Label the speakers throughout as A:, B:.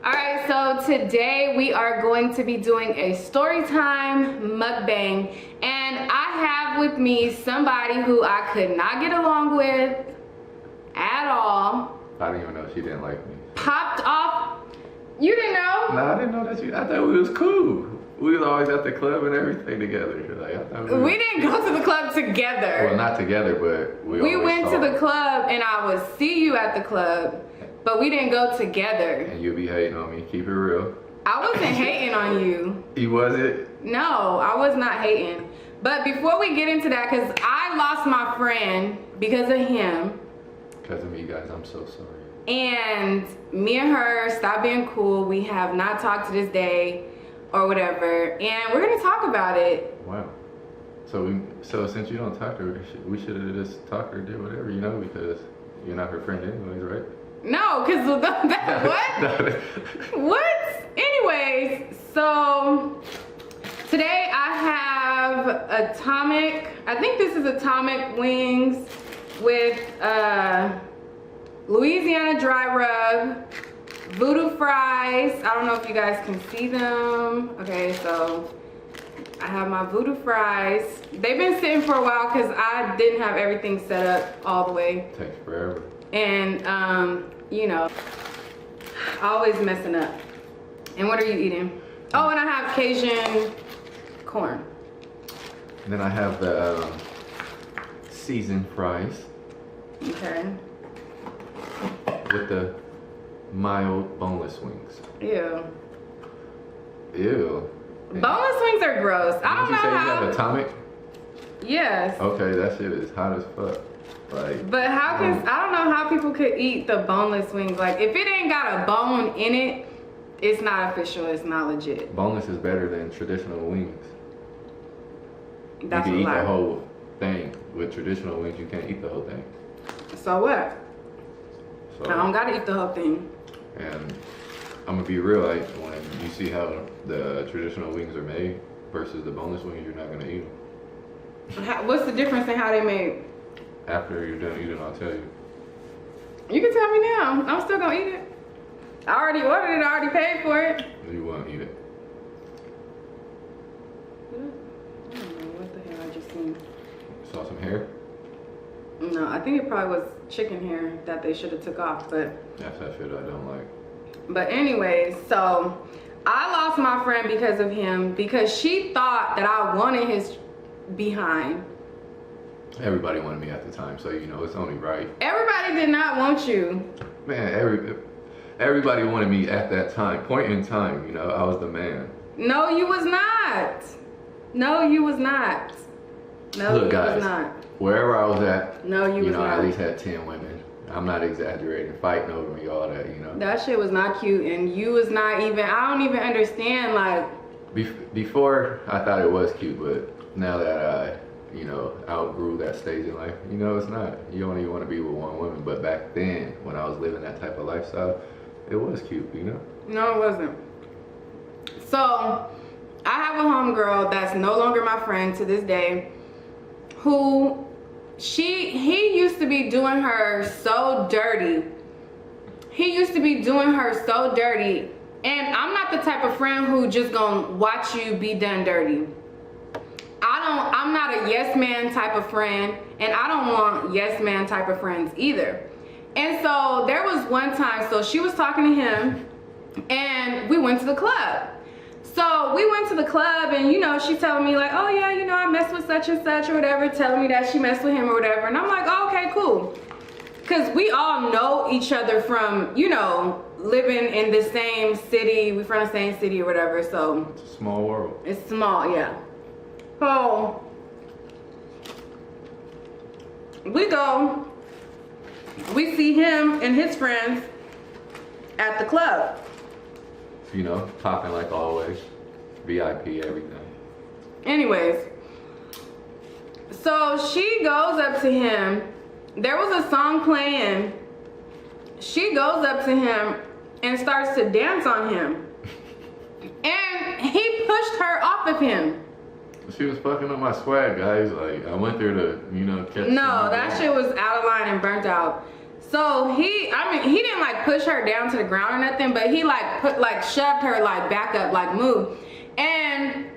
A: Alright, so today we are going to be doing a Storytime Mukbang, and I have with me somebody who I could not get along with at all.
B: I didn't even know she didn't like me.
A: Popped off. You didn't know?
B: No, I didn't know that I thought we was cool. We was always at the club and everything together. Like, I thought
A: we didn't go to the club together.
B: Well, not together, but we
A: went to the club, and I would see you at the club, but we didn't go together.
B: And you be hating on me. Keep it real.
A: I wasn't hating on you.
B: You wasn't?
A: No, I was not hating. But before we get into that, because I lost my friend because of him.
B: Because of me, guys. I'm so sorry. And
A: me and her stopped being cool. We have not talked to this day or whatever. And we're going to talk about it.
B: Wow. So since you don't talk to her, we should have just talked to her, did whatever, you know, because you're not her friend anyways, right?
A: No, because what? What? Anyways, so today I have I think this is atomic wings with Louisiana dry rub, voodoo fries. I don't know if you guys can see them. Okay, so I have my voodoo fries. They've been sitting for a while because I didn't have everything set up all the way.
B: Takes forever.
A: And you know, always messing up. And what are you eating? Oh, and I have Cajun corn.
B: And then I have the seasoned fries.
A: Okay.
B: With the mild boneless wings.
A: Ew.
B: Ew.
A: Boneless wings are gross. I don't know how.
B: Did you say you have atomic?
A: Yes.
B: Okay, that shit is hot as fuck. Like,
A: but how can I don't know how people could eat the boneless wings. Like, if it ain't got a bone in it, it's not official. It's not legit.
B: Boneless is better than traditional wings.
A: That's
B: you can eat
A: the
B: whole thing. With traditional wings, you can't eat the whole thing.
A: So what?
B: So,
A: I don't gotta eat the whole thing.
B: And I'm gonna be real, like, when you see how the traditional wings are made versus the boneless wings, you're not gonna eat them.
A: What's the difference in how they made?
B: After you're done eating, I'll tell you.
A: You can tell me now. I'm still gonna eat it. I already ordered it. I already paid for it.
B: You won't eat it.
A: I don't know what the hell I just seen.
B: Saw some hair?
A: No, I think it probably was chicken hair that they should have took off, but.
B: That's that shit I don't like.
A: But anyways, so I lost my friend because of him, because she thought that I wanted his behind.
B: Everybody wanted me at the time, so you know it's only right.
A: Everybody did not want you.
B: Man, everybody wanted me at that time, point in time. You know, I was the man.
A: No, you was not. No, you was not. No,
B: look,
A: you
B: guys,
A: was not.
B: Wherever I was at,
A: no, you was
B: know,
A: not.
B: I at least had 10 women. I'm not exaggerating, fighting over me, all that, you know.
A: That shit was not cute, and you was not even. I don't even understand, like.
B: Before I thought it was cute, but now that I, you know, outgrew that stage in life, you know, it's not. You only want to be with one woman. But back then, when I was living that type of lifestyle, it was cute, you know?
A: No, it wasn't. So, I have a homegirl that's no longer my friend to this day, who he used to be doing her so dirty. He used to be doing her so dirty. And I'm not the type of friend who just gonna watch you be done dirty. I'm not a yes man type of friend, and I don't want yes man type of friends either. And so there was one time, so she was talking to him, and we went to the club. So we went to the club, and you know, she's telling me like, oh yeah, you know, I messed with such and such or whatever, telling me that she messed with him or whatever. And I'm like, oh, okay, cool. Cause we all know each other from, you know, living in the same city, we from the same city or whatever, so.
B: It's a small world.
A: It's small, yeah. So, we see him and his friends at the club.
B: You know, popping like always, VIP, everything.
A: Anyways, so she goes up to him. There was a song playing. She goes up to him and starts to dance on him. And he pushed her off of him.
B: She was fucking up my swag, guys. Like, I went there to, you know, catch.
A: No, that shit was out of line and burnt out. So he didn't like push her down to the ground or nothing, but he like shoved her like back up, like move. And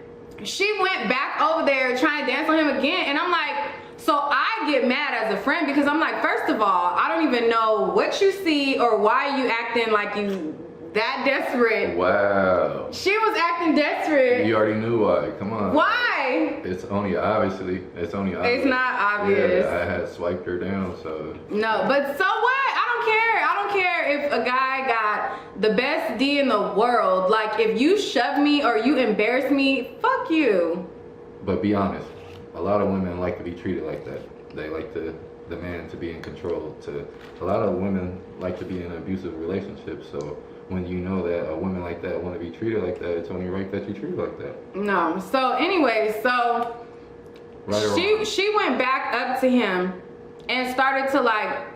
A: she went back over there trying to dance on him again. And I'm like, so I get mad as a friend because I'm like, first of all, I don't even know what you see or why you acting like you that desperate.
B: Wow.
A: She was acting desperate.
B: You already knew why. Come on.
A: Why?
B: It's only obvious.
A: It's not obvious.
B: Yeah, I had swiped her down, so.
A: No, but so what? I don't care if a guy got the best D in the world. Like, if you shove me or you embarrass me, fuck you.
B: But be honest, a lot of women like to be treated like that. They like the man to be in control. A lot of women like to be in an abusive relationship, so when you know that a woman like that want to be treated like that, it's only right that you treat her like that.
A: No. So anyway, she went back up to him and started to like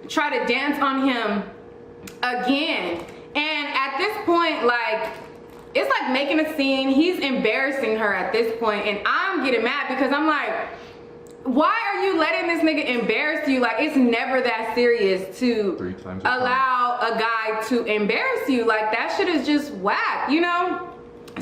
A: try to dance on him again. And at this point, like, it's like making a scene. He's embarrassing her at this point, and I'm getting mad because I'm like, why are you letting this nigga embarrass you? Like, it's never that serious to allow a guy to embarrass you. Like, that shit is just whack, you know?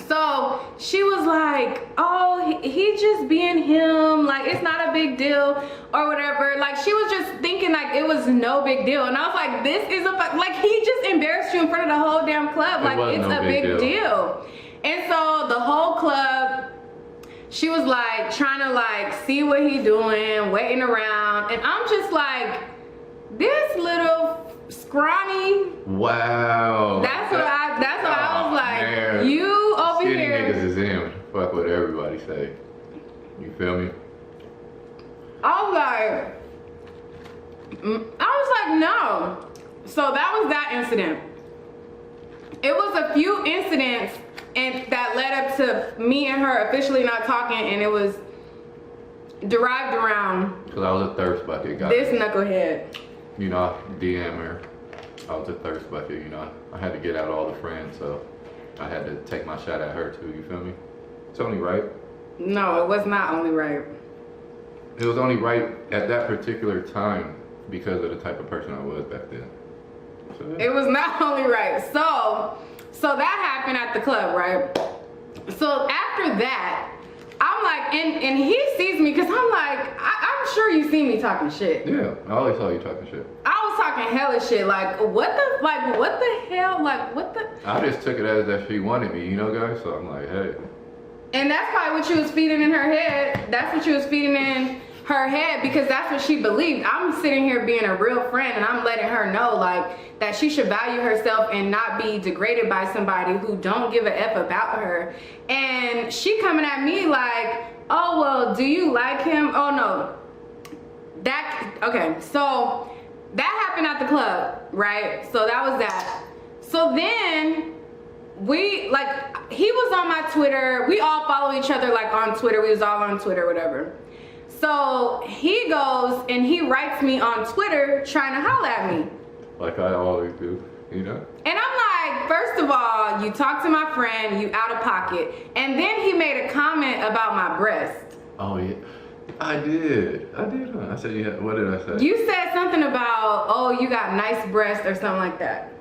A: So she was like, oh, he just being him, like, it's not a big deal or whatever. Like, she was just thinking like it was no big deal. And I was like, this is like, he just embarrassed you in front of the whole damn club. Like, it's a big deal. And so the whole club, she was like trying to like see what he doing, waiting around, and I'm just like, this little scrawny.
B: Wow.
A: That's what I was like, man. You over
B: Skinny
A: here.
B: Niggas is in. Fuck what everybody say. You feel me?
A: I was like, no. So that was that incident. It was a few incidents and that led up to me and her officially not talking, and it was derived around
B: because I was a thirst bucket guy.
A: This knucklehead.
B: You know, DM her. I was a thirst bucket, you know. I had to get out all the friends, so I had to take my shot at her too, you feel me? It's only right.
A: No, it was not only right.
B: It was only right at that particular time because of the type of person I was back then. So, yeah.
A: It was not only right. So that happened at the club, right? So after that, I'm like, and he sees me because I'm like, I'm sure you see me talking shit.
B: Yeah, I always saw you talking shit.
A: I was talking hella shit, like what the hell, like what the.
B: I just took it as that she wanted me, you know, guys. So I'm like, hey.
A: And that's probably what she was feeding in her head. That's what she was feeding in her head because that's what she believed. I'm sitting here being a real friend and I'm letting her know like that she should value herself and not be degraded by somebody who don't give a F about her. And she coming at me like, oh, well, do you like him? Oh no. Okay, so that happened at the club, right? So that was that. So then he was on my Twitter. We all follow each other like on Twitter. We was all on Twitter, whatever. So he goes and he writes me on Twitter trying to holler at me.
B: Like I always do, you know? And
A: I'm like, first of all, you talk to my friend, you out of pocket. And then he made a comment about my breast.
B: Oh yeah, I did. I said, yeah, what did I say?
A: You said something about, oh, you got nice breasts or something like that.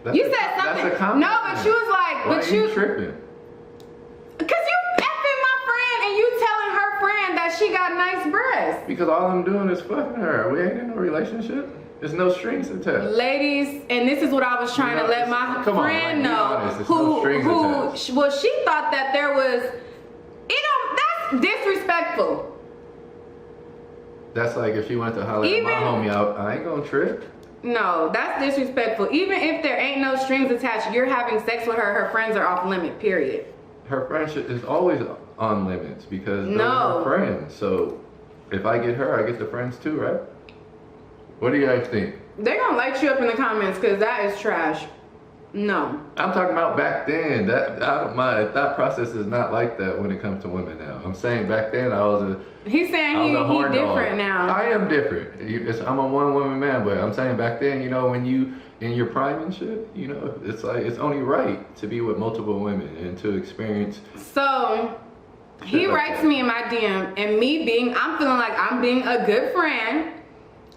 A: You said something.
B: That's a compliment.
A: No, but she was like,
B: why are you tripping?
A: Cause you effing my friend and you telling her friend that she got nice breasts.
B: Because all I'm doing is fucking her. We ain't in no relationship. There's no strings attached.
A: Ladies, and this is what I was trying to let my friend know. Well, she thought that there was, that's disrespectful.
B: That's like if she went to holler at my homie out, I ain't gonna trip.
A: No, that's disrespectful. Even if there ain't no strings attached, you're having sex with her, her friends are off limit, period.
B: Her friendship is always on limits because those are her friends. So if I get her, I get the friends too, right? What do you guys think?
A: They're gonna light you up in the comments because that is trash. No.
B: I'm talking about back then. My thought process is not like that when it comes to women now. I'm saying back then
A: He's saying he's different now.
B: I am different. I'm a one-woman man, but I'm saying back then, you know, when you in your prime and shit, you know, it's like it's only right to be with multiple women and to experience.
A: So he writes me in my DM, and I'm feeling like I'm being a good friend.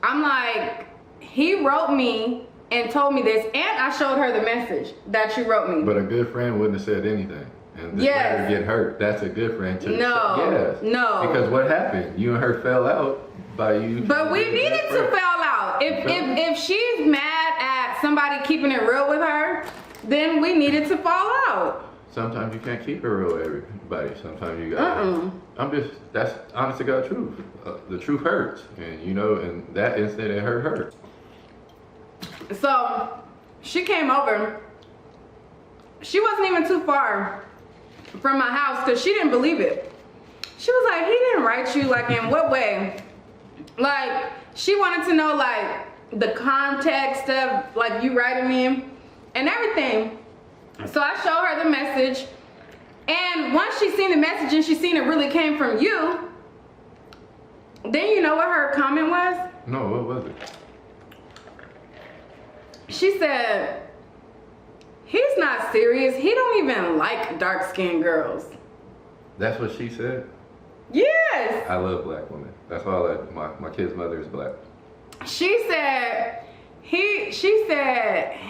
A: I'm like, he wrote me and told me this, and I showed her the message that you wrote me.
B: But a good friend wouldn't have said anything. And this
A: Yes.
B: get hurt. That's a good friend too.
A: No.
B: Yes.
A: No.
B: Because what happened? You and her fell out by you.
A: But we needed to fall out. If she's mad at somebody keeping it real with her, then we needed to fall out.
B: Sometimes you can't keep it real with everybody. Sometimes you gotta. That's honest to God truth. The truth hurts. And you know, in that instant it hurt.
A: So she came over. She wasn't even too far from my house because she didn't believe it. She was like, he didn't write you, like in what way? Like, she wanted to know like the context of like you writing me and everything. So I showed her the message, and once she seen the message and she seen it really came from you, then you know what her comment was?
B: No, what was it?
A: She said, he's not serious. He don't even like dark-skinned girls.
B: That's what she said?
A: Yes.
B: I love black women. That's all that my kid's mother is black.
A: She said he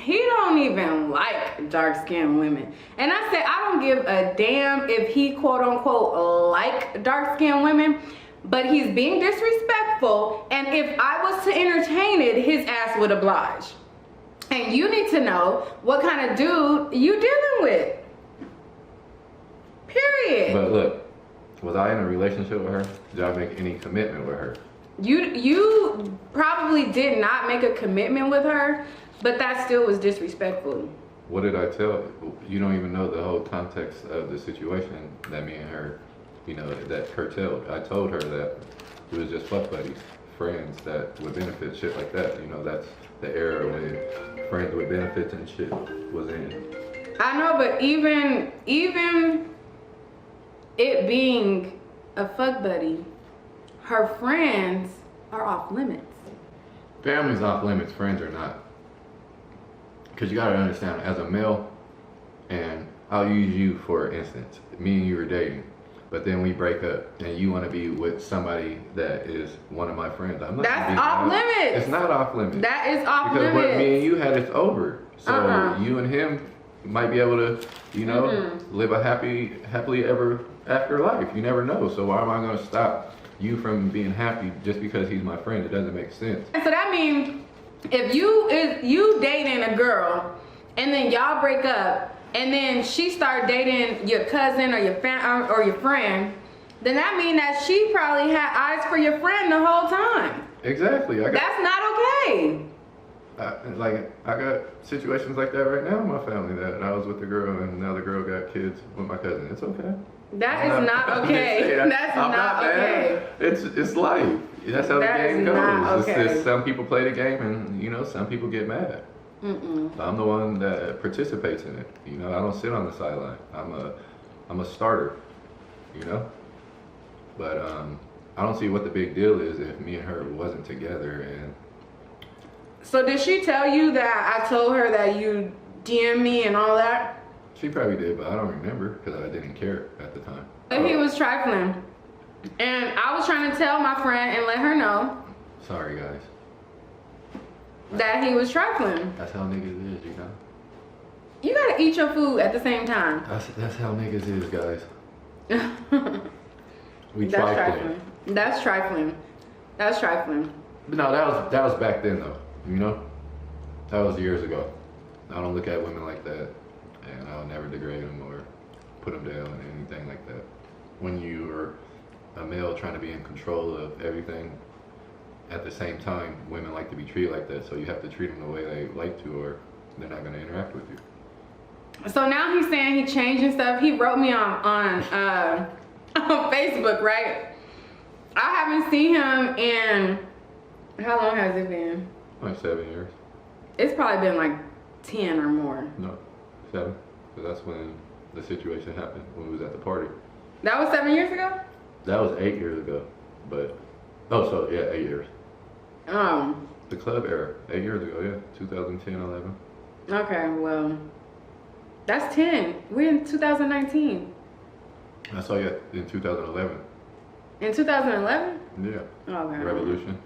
A: don't even like dark-skinned women. And I said, I don't give a damn if he quote unquote like dark-skinned women, but he's being disrespectful, and if I was to entertain it, his ass would oblige. And you need to know what kind of dude you dealing with. Period.
B: But look, was I in a relationship with her? Did I make any commitment with her?
A: You probably did not make a commitment with her, but that still was disrespectful.
B: What did I tell? You don't even know the whole context of the situation that me and her, you know, that curtailed. I told her that we was just fuck buddies, friends that would benefit, shit like that. You know, that's the era when friends with benefits and shit was in.
A: I know, but even it being a fuck buddy, her friends are off limits.
B: Family's off limits, friends are not. Because you gotta understand, as a male, and I'll use you for instance, me and you were dating, but then we break up and you want to be with somebody that is one of my friends. I'm not.
A: That's off limits.
B: It's not off limits.
A: That is off
B: because
A: limits.
B: what me and you had, it's over. So you and him might be able to, you know, live a happily ever after life. You never know. So why am I going to stop you from being happy just because he's my friend? It doesn't make sense.
A: So that means if you dating a girl and then y'all break up, and then she start dating your cousin or your or your friend, then that means that she probably had eyes for your friend the whole time.
B: Exactly.
A: That's not okay.
B: I got situations like that right now in my family, that I was with the girl and now the girl got kids with my cousin. It's okay.
A: That is not okay. That's not okay.
B: It's life. That's how the game goes.
A: Not okay.
B: It's just some people play the game and, you know, some people get mad. I'm the one that participates in it. You know, I don't sit on the sideline. I'm a starter, you know? But I don't see what the big deal is if me and her wasn't together. And
A: so did she tell you that I told her that you DM me and all that?
B: She probably did, but I don't remember because I didn't care at the time.
A: He was trifling. And I was trying to tell my friend and let her know.
B: Sorry, guys.
A: That he was trifling.
B: That's how niggas is, you know?
A: You gotta eat your food at the same time.
B: That's how niggas is, guys.
A: That's trifling. That's trifling. That's trifling.
B: But no, that was back then though, you know? That was years ago. I don't look at women like that, and I'll never degrade them or put them down or anything like that. When you are a male trying to be in control of everything, at the same time, women like to be treated like that, so you have to treat them the way they like to, or they're not going to interact with you.
A: So now he's saying he changing stuff. He wrote me on Facebook, right? I haven't seen him in, how long has it been?
B: Like 7 years.
A: It's probably been like 10 or more.
B: No, 7. Because that's when the situation happened, when we was at the party.
A: That was 7 years ago?
B: That was 8 years ago, but, oh, so yeah, 8 years. The club era, 8 years ago, yeah, 2010, 11.
A: Okay, well, that's 10. We're in 2019.
B: I saw you in 2011.
A: In 2011?
B: Yeah.
A: Okay.
B: Revolution.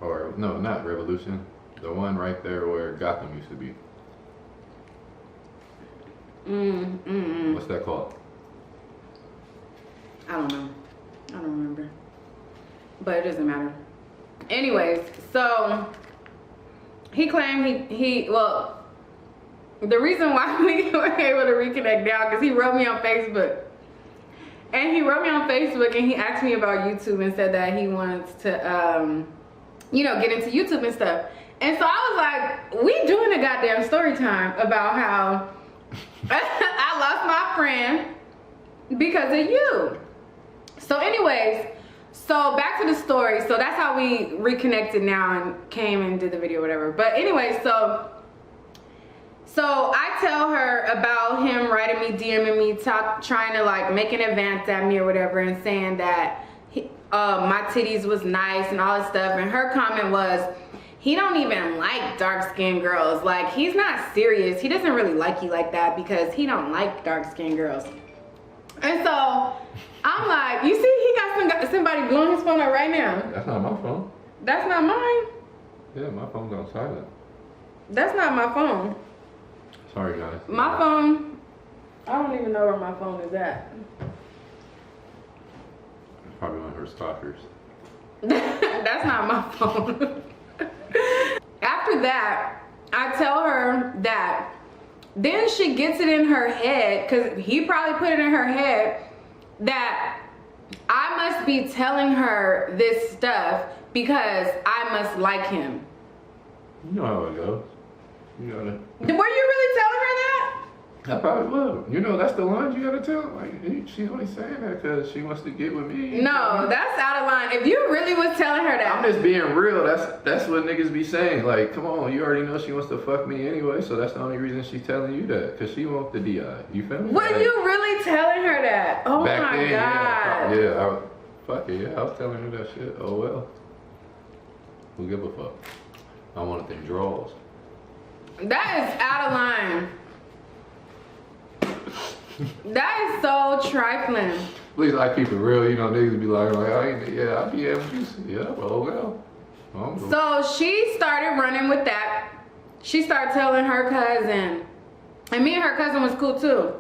B: Or no, not Revolution. The one right there where Gotham used to be. What's that called?
A: I don't know. I don't remember. But it doesn't matter. Anyways, so he claimed well, the reason why we were able to reconnect now because he wrote me on Facebook. And he wrote me on Facebook and he asked me about YouTube and said that he wants to, you know, get into YouTube and stuff. And so I was like, we doing a goddamn story time about how I lost my friend because of you. So anyways, so back to the story. So that's how we reconnected now and came and did the video, whatever. But anyway, so I tell her about him writing me, DMing me, trying to like make an advance at me or whatever, and saying that my titties was nice and all this stuff. And her comment was, he don't even like dark-skinned girls. Like, he's not serious. He doesn't really like you like that because he don't like dark-skinned girls. And so I'm like, you see, he got somebody blowing his phone up right now.
B: That's not my phone.
A: That's not mine.
B: Yeah, my phone's on silent.
A: That's not my phone.
B: Sorry, guys.
A: My phone, I don't even know where my phone is at.
B: Probably one of her stalkers.
A: That's not my phone. After that, I tell her that then she gets it in her head, because he probably put it in her head, that I must be telling her this stuff because I must like him.
B: You know how it goes. You gotta.
A: Were you really telling her that?
B: I probably will. You know, that's the lines you gotta tell. Like, she's only saying that because she wants to get with me.
A: No, that's out of line. If you really was telling her that.
B: I'm just being real. That's what niggas be saying. Like, come on, you already know she wants to fuck me anyway, so that's the only reason she's telling you that. Because she wants the DI. You feel me?
A: Were
B: like,
A: you really telling her that? Oh
B: back
A: my
B: then,
A: God.
B: Yeah, fuck it, yeah. I was telling her that shit. Oh well. Who give a fuck? I wanted them draws.
A: That is out of line. That is so trifling.
B: At least I keep it real, you know, niggas be like I be able to, yeah, well.
A: So she started running with that. She started telling her cousin, and me and her cousin was cool too.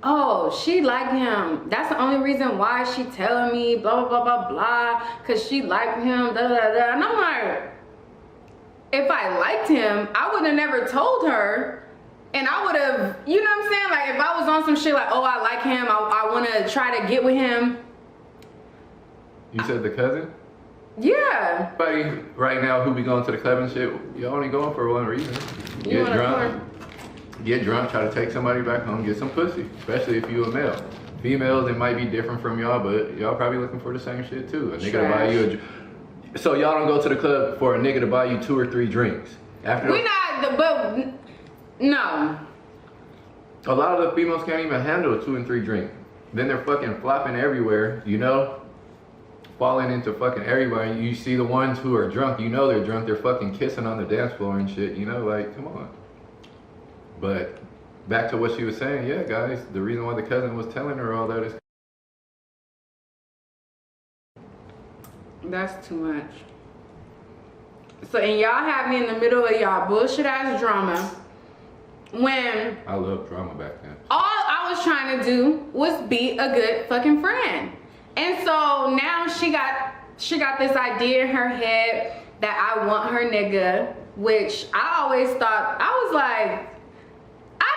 A: Oh, she liked him. That's the only reason why she telling me blah, blah, blah, blah, blah, because she liked him, da, da, da. And I'm like, if I liked him, I would have never told her. And I would have, you know what I'm saying? Like, if I was on some shit like, oh, I like him, I want to try to get with him.
B: You said the cousin?
A: Yeah.
B: Everybody right now who be going to the club and shit, you only going for one reason. Get drunk, try to take somebody back home, get some pussy. Especially if you a male. Females, it might be different from y'all, but y'all probably looking for the same shit too. A nigga to buy you so y'all don't go to the club for a nigga to buy you 2 or 3 drinks. After
A: we not, but no.
B: A lot of the females can't even handle 2 and 3 drinks. Then they're fucking flopping everywhere, you know? Falling into fucking everywhere. You see the ones who are drunk, you know they're drunk, they're fucking kissing on the dance floor and shit, you know? Like, come on. But back to what she was saying, yeah, guys, the reason why the cousin was telling her all that is
A: that's too much. So, and y'all have me in the middle of y'all bullshit ass drama when
B: I love drama back then.
A: all I was trying to do was be a good fucking friend. And so now she got this idea in her head that I want her nigga, which I always thought, I was like, I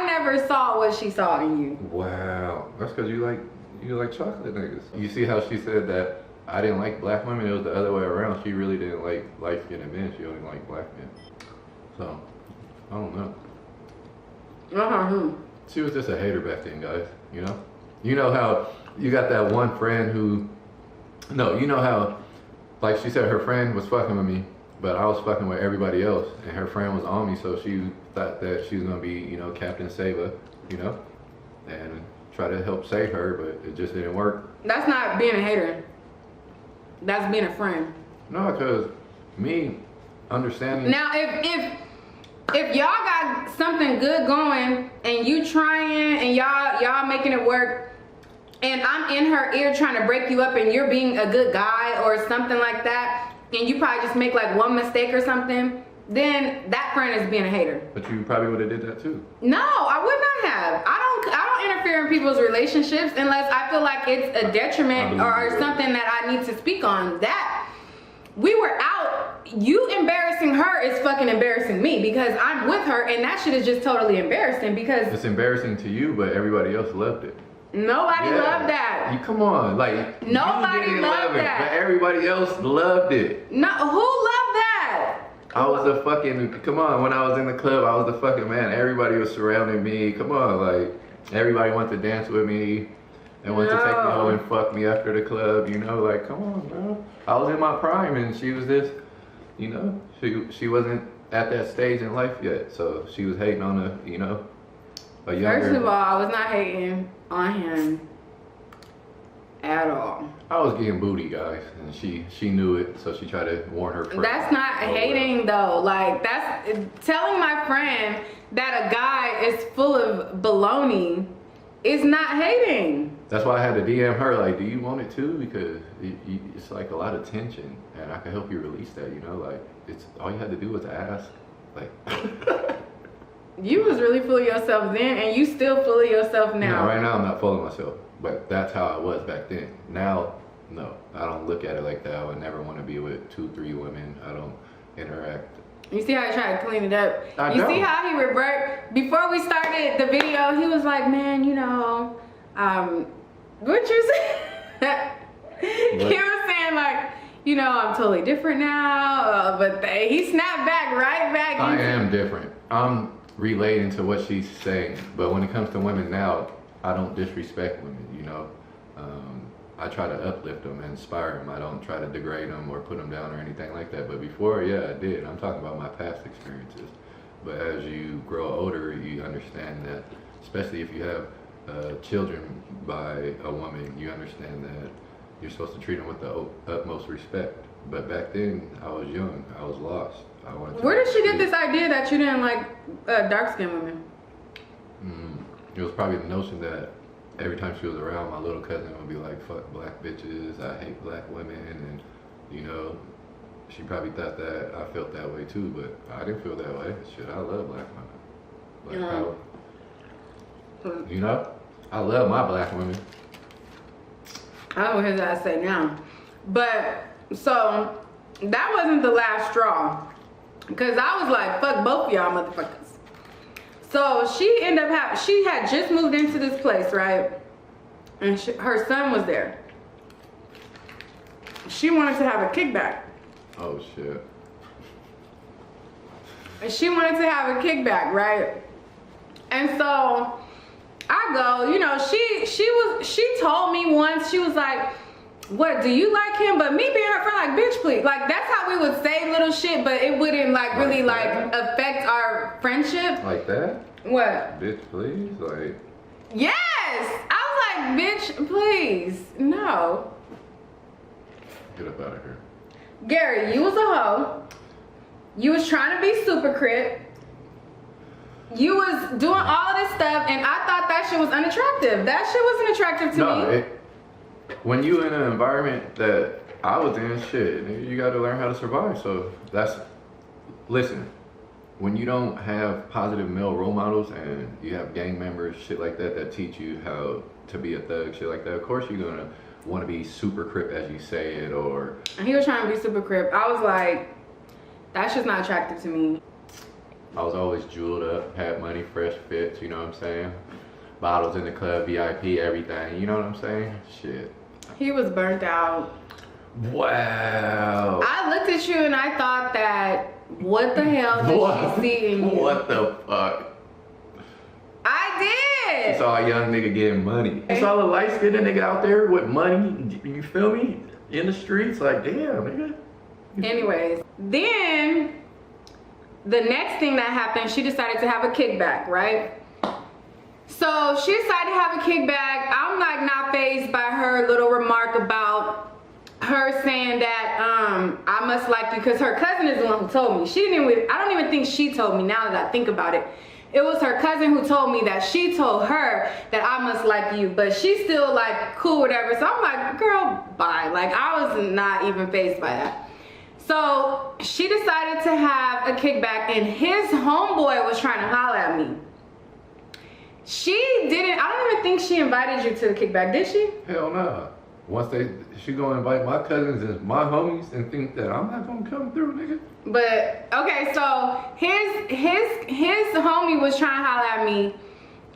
A: never saw what she saw in you.
B: Wow, that's because you like chocolate niggas. You see how she said that I didn't like black women, it was the other way around. She really didn't like light-skinned men, she only liked black men. So, I don't know. She was just a hater back then, guys, you know? You know how you got that one friend who, no, you know how, like she said, her friend was fucking with me, but I was fucking with everybody else, and her friend was on me, so she thought that she was gonna be, you know, Captain Sava, you know, and try to help save her, but it just didn't work.
A: That's not being a hater. That's being a friend.
B: No, because me understanding.
A: Now, if y'all got something good going and you trying and y'all making it work, and I'm in her ear trying to break you up and you're being a good guy or something like that, and you probably just make like one mistake or something, then that friend is being a hater.
B: But you probably would have did that too.
A: No, I would not have. I don't interfere in people's relationships unless I feel like it's a detriment or something that I need to speak on. That we were out, you embarrassing her is fucking embarrassing me because I'm with her, and that shit is just totally embarrassing because
B: it's embarrassing to you, but everybody else loved it.
A: Nobody loved that.
B: You come on, like
A: nobody loved that,
B: but everybody else loved it.
A: No, who loved that?
B: I was a fucking, come on, when I was in the club, I was the fucking man. Everybody was surrounding me. Come on, like, everybody wanted to dance with me and wanted to take me home and fuck me after the club, you know, like, come on, bro. I was in my prime and she was this, you know, she wasn't at that stage in life yet, so she was hating on a, you know, a younger.
A: First of all, I was not hating on him at all.
B: I was getting booty, guys, and she knew it, so she tried to warn her friend.
A: That's not hating though. Like, that's telling my friend that a guy is full of baloney is not hating.
B: That's why I had to DM her, like, do you want it too? Because it's like a lot of tension, and I can help you release that, you know? Like, it's all you had to do was ask. Like,
A: you was really full of yourself then, and you still full of yourself now.
B: No, right now I'm not full of myself, but that's how I was back then. Now, no, I don't look at it like that. I would never want to be with 2-3 women. I don't interact.
A: You see how he tried to clean it up?
B: I
A: You
B: don't.
A: see how he revert? Before we started the video, he was like, man, you know, what you say? He was saying like, you know, I'm totally different now, but he snapped back right back.
B: I am different. I'm relating to what she's saying, but when it comes to women now, I don't disrespect women, you know. I try to uplift them and inspire them. I don't try to degrade them or put them down or anything like that. But before, yeah, I did. I'm talking about my past experiences. But as you grow older, you understand that, especially if you have children by a woman, you understand that you're supposed to treat them with the utmost respect. But back then, I was young. I was lost. I wanted to.
A: Where did she get this idea that you didn't like dark-skinned women?
B: It was probably the notion that every time she was around, my little cousin would be like, fuck black bitches, I hate black women, and, you know, she probably thought that I felt that way too, but I didn't feel that way. Shit, I love black women. Black power. You know? I love my black women.
A: I don't know what his ass say now. But, so, that wasn't the last straw. Because I was like, fuck both of y'all motherfuckers. So she ended up she had just moved into this place, right? And her son was there. She wanted to have a kickback.
B: Oh shit.
A: And she wanted to have a kickback, right? And so I go, you know, she told me once, she was like, what, do you like him? But me being her friend, like, bitch, please. Like, that's how we would say little shit, but it wouldn't, like, really, like, affect our friendship.
B: Like that?
A: What?
B: Bitch, please? Like...
A: Yes! I was like, bitch, please. No.
B: Get up out of here.
A: Gary, you was a hoe. You was trying to be super crip. You was doing all of this stuff, and I thought that shit was unattractive. That shit wasn't attractive to me.
B: When you in an environment that I was in, shit, you got to learn how to survive. So that's, listen, when you don't have positive male role models and you have gang members, shit like that, that teach you how to be a thug, shit like that, of course you're gonna want to be super crip as you say it, or...
A: And he was trying to be super crip. I was like, that shit's not attractive to me.
B: I was always jeweled up, had money, fresh fits, you know what I'm saying? Bottles in the club, VIP, everything, you know what I'm saying? Shit.
A: He was burnt out.
B: Wow.
A: I looked at you and I thought that, what the hell did she see in you?
B: What the fuck?
A: I did.
B: It's all a young nigga getting money. It's all a light-skinned nigga out there with money, you feel me? In the streets, like, damn, nigga.
A: Anyways, then the next thing that happened, she decided to have a kickback, right? So she decided to have a kickback. I'm like not fazed by her little remark about her saying that I must like you, because her cousin is the one who told me. She didn't even, I don't even think she told me now that I think about it. It was her cousin who told me that she told her that I must like you, but she's still like cool, whatever. So I'm like, girl, bye. Like, I was not even fazed by that. So she decided to have a kickback, and his homeboy was trying to holler at me. She didn't, I don't even think she invited you to the kickback, did she?
B: Hell no. Once she gonna invite my cousins and my homies and think that I'm not gonna come through, nigga.
A: But okay, so his homie was trying to holler at me.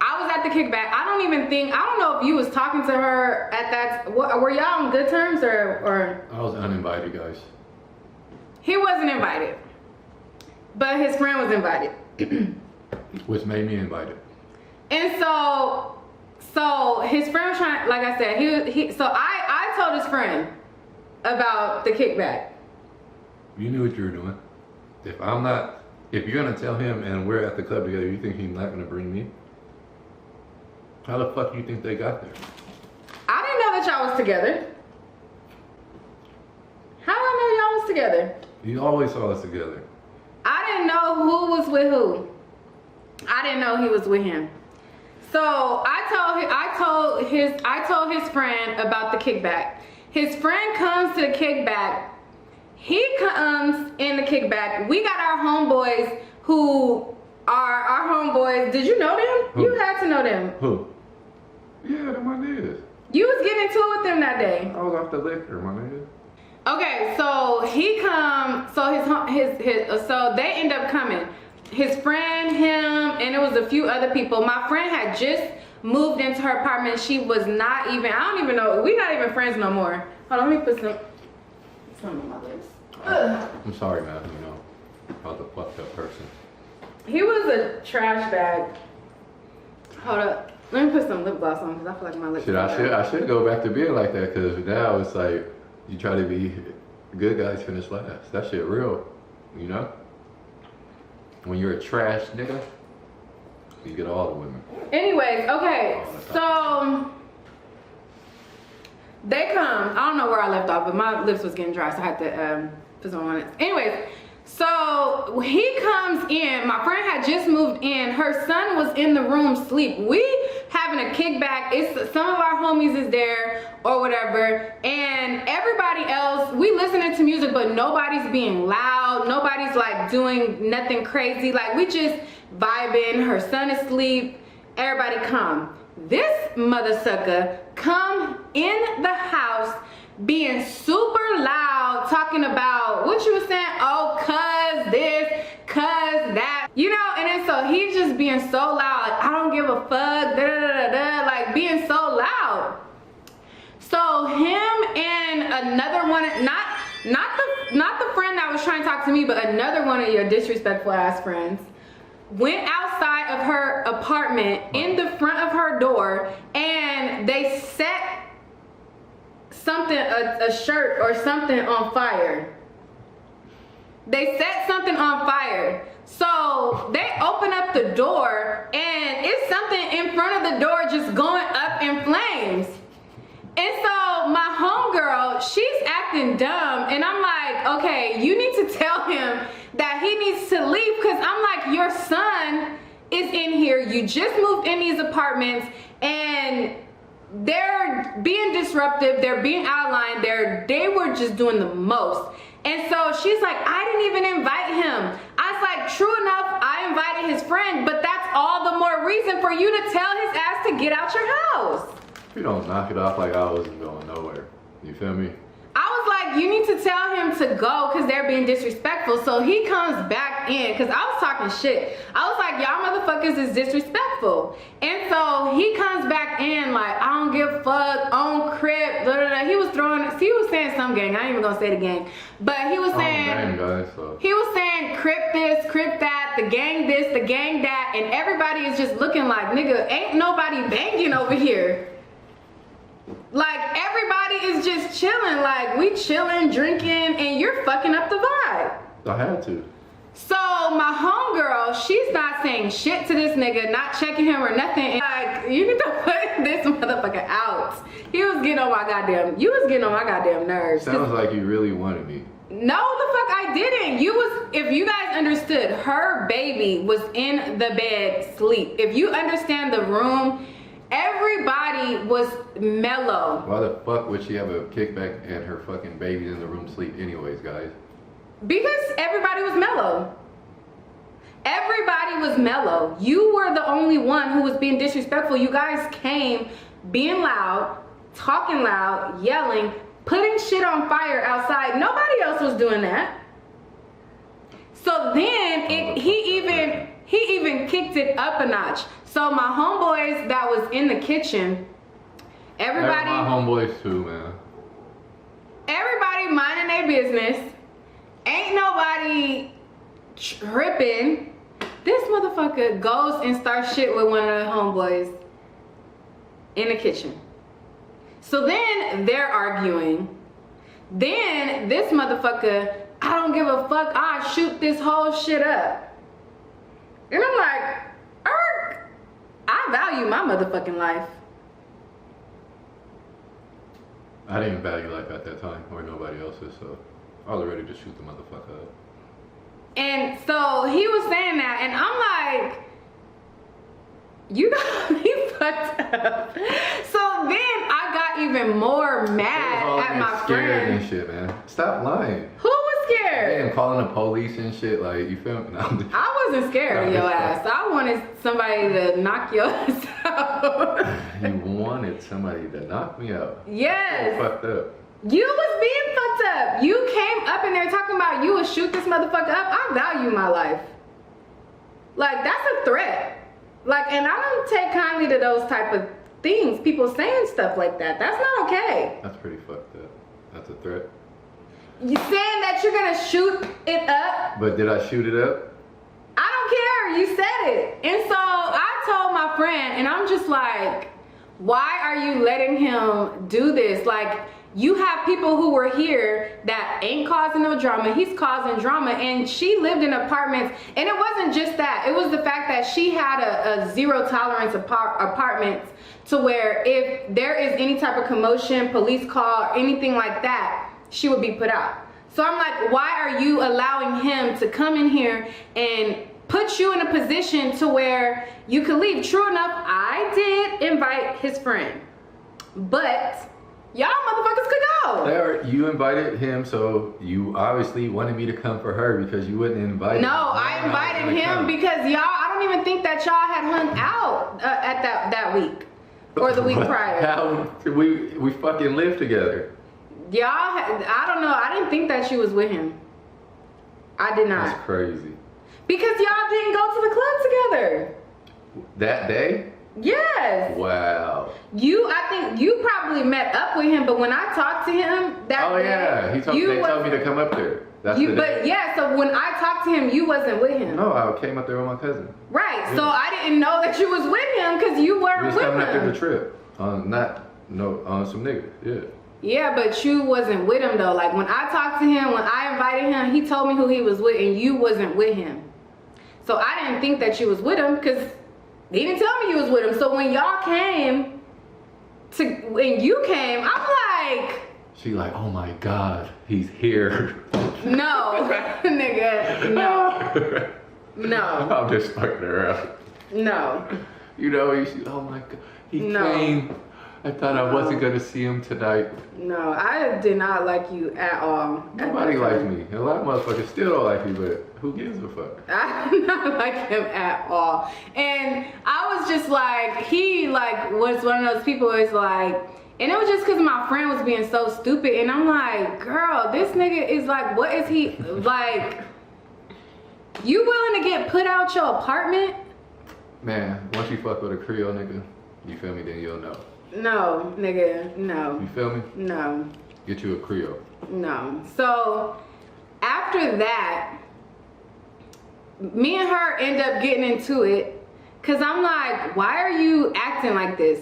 A: I was at the kickback. I don't know if you was talking to her at that. Were y'all on good terms or?
B: I was uninvited, guys.
A: He wasn't invited, but his friend was invited.
B: Which made me invited.
A: And so his friend was trying, like I said, so I told his friend about the kickback.
B: You knew what you were doing. If you're gonna tell him and we're at the club together, you think he's not gonna bring me? How the fuck do you think they got there?
A: I didn't know that y'all was together. How do I know y'all was together?
B: You always saw us together.
A: I didn't know who was with who. I didn't know he was with him. So I told his friend about the kickback. His friend comes to the kickback. He comes in the kickback. We got our homeboys who are our homeboys. Did you know them?
B: Who?
A: You had to know them.
B: Who? Yeah, them my niggas.
A: You was getting into it with them that day.
B: I was off the liquor, my nigga.
A: Okay, so he come. So they end up coming. His friend, him, and it was a few other people. My friend had just moved into her apartment. She was not even, I don't even know, we not even friends no more. Hold on, let me put some on my lips. Ugh.
B: I'm sorry, man, you know, I was a fucked up person.
A: He was a trash bag. Hold up, let me put some lip gloss on because I feel like my lips
B: I should go back to being like that, because now it's like, you try to be good guys finish last. That shit real, you know? When you're a trash nigga, you get all the women.
A: Anyways, okay, so they come. I don't know where I left off, but my lips was getting dry, so I had to put some on it. Anyways, so he comes in. My friend had just moved in. Her son was in the room asleep. We having a kickback. Some of our homies is there or whatever, and everybody else, we listening to music, but nobody's being loud. Nobody's like doing nothing crazy. Like, we just vibing. Her son is asleep. Everybody come. This mother sucker come in the house being super loud, talking about what you was saying, oh, cuz this, cuz that, you know. And then so he's just being so loud, like, I don't give a fuck, da da da da, like being so loud. So him and another one, not the friend that was trying to talk to me, but another one of your disrespectful ass friends, went outside of her apartment in the front of her door, and they set something, a shirt or something on fire. They set something on fire. So they open up the door, and it's something in front of the door just going up in flames. And so my homegirl, she's acting dumb, and I'm like, okay, you need to tell him that he needs to leave, because I'm like, your son is in here, you just moved in these apartments, and they're being disruptive, they're being outlined, they were just doing the most. And so she's like, I didn't even invite him. I was like, true enough, I invited his friend, but that's all the more reason for you to tell his ass to get out your house.
B: You don't knock it off like I wasn't going nowhere. You feel me?
A: I was like, you need to tell him to go because they're being disrespectful. So he comes back in, because I was talking shit. I was like, y'all motherfuckers is disrespectful. And so he comes back in like, I don't give a fuck, on crip, blah, blah, blah. He was saying some gang. I ain't even gonna say the gang. But he was saying, he was saying crip this, crip that, the gang this, the gang that. And everybody is just looking like, nigga, ain't nobody banging over here. Like, everybody is just chilling, like, we chilling, drinking, and you're fucking up the vibe.
B: I had to.
A: So my homegirl, she's not saying shit to this nigga, not checking him or nothing. Like, you need to put this motherfucker out. You was getting on my goddamn nerves.
B: Sounds like you really wanted me.
A: No, the fuck I didn't. If you guys understood, her baby was in the bed sleep. If you understand the room, everybody was mellow.
B: Why the fuck would she have a kickback and her fucking baby's in the room sleep anyways, guys?
A: Because everybody was mellow. Everybody was mellow. You were the only one who was being disrespectful. You guys came being loud, talking loud, yelling, putting shit on fire outside. Nobody else was doing that. So then he even kicked it up a notch. So my homeboys that was in the kitchen, everybody.
B: That's my homeboys too, man.
A: Everybody minding their business. Ain't nobody tripping. This motherfucker goes and starts shit with one of the homeboys in the kitchen. So then they're arguing. Then this motherfucker, I don't give a fuck, I shoot this whole shit up. And I'm like, Erk, I value my motherfucking life.
B: I didn't value life at that time, or nobody else's, so I was ready to shoot the motherfucker up.
A: And so he was saying that, and I'm like, you got me fucked up. So then I got even more mad at my
B: scared
A: friend.
B: and shit, man. Stop lying.
A: Who was scared?
B: And calling the police and shit, like, you feel me? No,
A: I wasn't scared of your ass. I wanted somebody to knock your ass out.
B: You wanted somebody to knock me out.
A: Yes.
B: So fucked up.
A: You was being fucked up. You came up in there talking about you would shoot this motherfucker up. I value my life. Like, that's a threat. Like, and I don't take kindly to those type of things. People saying stuff like that. That's not okay.
B: That's pretty fucked up. That's a threat.
A: You saying that you're gonna shoot it up?
B: But did I shoot it up?
A: I don't care. You said it. And so I told my friend, and I'm just like, why are you letting him do this? Like, you have people who were here that ain't causing no drama. He's causing drama. And she lived in apartments. And it wasn't just that. It was the fact that she had a zero tolerance apartments to where if there is any type of commotion, police call, or anything like that, she would be put out. So I'm like, why are you allowing him to come in here and put you in a position to where you could leave? True enough, I did invite his friend. But y'all motherfuckers could go.
B: You invited him, so you obviously wanted me to come for her because you wouldn't invite
A: No,
B: him.
A: I invited him because y'all, I don't even think that y'all had hung out at that week or the week prior.
B: How we fucking lived together.
A: Y'all, I don't know. I didn't think that she was with him. I did not.
B: That's crazy.
A: Because y'all didn't go to the club together.
B: That day?
A: Yes.
B: Wow.
A: I think you probably met up with him, but when I talked to him that
B: Oh
A: day,
B: yeah, they told me to come up there. That's the day.
A: But yeah, so when I talked to him, you wasn't with him.
B: No, I came up there with my cousin.
A: Right.
B: Yeah.
A: So I didn't know that you was with him because you weren't
B: We was
A: with
B: coming
A: him.
B: up there the trip on some niggas. Yeah.
A: Yeah, but you wasn't with him though. Like when I talked to him, when I invited him, he told me who he was with, and you wasn't with him. So I didn't think that you was with him because he didn't tell me you was with him. So when y'all came when you came, I'm like,
B: She like, oh my God, he's here.
A: no, nigga, no, no,
B: I'm just fucking around.
A: no.
B: You know, oh my God, he
A: No.
B: came. I thought I wasn't gonna see him tonight.
A: No, I did not like you at all.
B: Nobody likes me. A lot of motherfuckers still don't like me, but who gives a fuck?
A: I did not like him at all. And I was just like, he like was one of those people who was like, and it was just because my friend was being so stupid. And I'm like, girl, this nigga is like, what is he, like, you willing to get put out your apartment?
B: Man, once you fuck with a Creole nigga, you feel me, then you'll know.
A: No, nigga, no.
B: You feel me?
A: No.
B: Get you a Creole.
A: No. So after that, me and her end up getting into it because I'm like, why are you acting like this?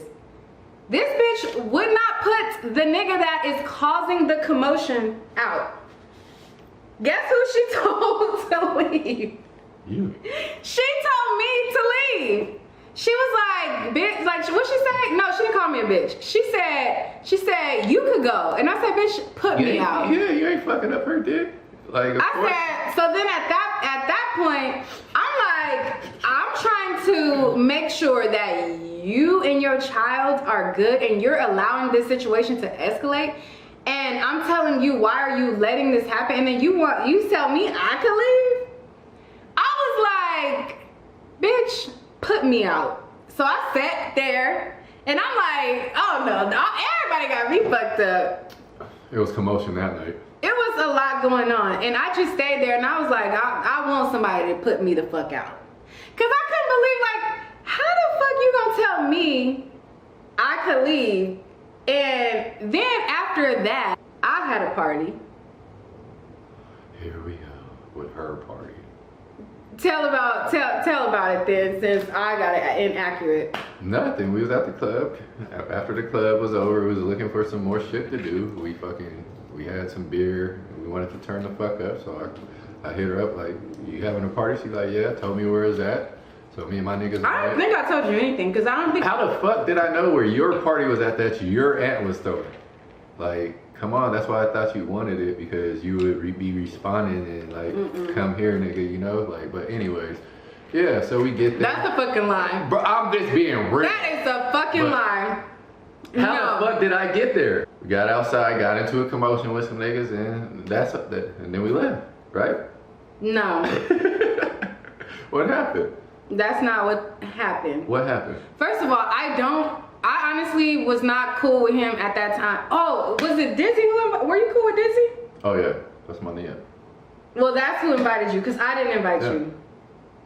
A: This bitch would not put the nigga that is causing the commotion out. Guess who she told to leave?
B: You.
A: She told me to leave. She was like, bitch, like, what she say? No, she didn't call me a bitch. She said, you could go. And I said, bitch, put me out.
B: Yeah, you ain't fucking up her dick. Like, of
A: I
B: course.
A: said, so then at that point, I'm trying to make sure that you and your child are good and you're allowing this situation to escalate. And I'm telling you, why are you letting this happen? And then you tell me I could leave? I was like, bitch, put me out. So I sat there and I'm like, oh no, everybody got me fucked up.
B: It was commotion that night.
A: It was a lot going on, and I just stayed there, and I was like, I want somebody to put me the fuck out. Cause I couldn't believe, like, how the fuck you gonna tell me I could leave? And then after that, I had a party.
B: Here we go with her party.
A: Tell about it then, since I got it inaccurate.
B: Nothing. We was at the club. After the club was over, we was looking for some more shit to do. We had some beer. We wanted to turn the fuck up, so I hit her up like, "You having a party?" She's like, "Yeah." Told me where it's at. So me and my niggas.
A: I don't think I told you anything, cause I don't think.
B: How the fuck did I know where your party was at that your aunt was throwing? Like, come on. That's why I thought you wanted it, because you would be responding and like, come here, nigga. You know, like. But anyways, yeah. So we get there.
A: That's a fucking lie.
B: Bro, I'm just being real.
A: That is a fucking lie.
B: How the fuck did I get there? We got outside, got into a commotion with some niggas, and and then we left, right?
A: No.
B: What happened?
A: That's not what happened.
B: What happened?
A: First of all, I honestly was not cool with him at that time. Oh, was it Dizzy? Were you cool with Dizzy?
B: Oh yeah, that's my name.
A: Well, that's who invited you, because I didn't invite you.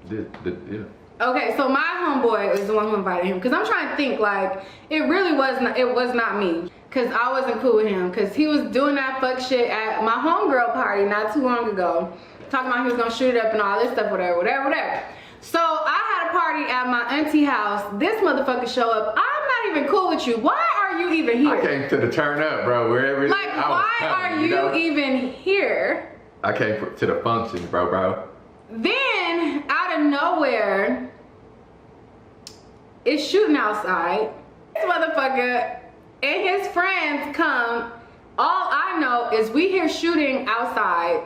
B: Yeah.
A: Okay, so my homeboy is the one who invited him, because I'm trying to think, like, it was not me, because I wasn't cool with him, because he was doing that fuck shit at my homegirl party not too long ago, talking about he was gonna shoot it up and all this stuff, whatever. So I had a party at my auntie house. This motherfucker show up. I'm not even cool with you. Why are you even here?
B: I came to the turn up, bro. Wherever.
A: Like, why are you even here?
B: I came to the function, bro.
A: Then, out of nowhere, it's shooting outside. This motherfucker and his friends come. All I know is we hear shooting outside.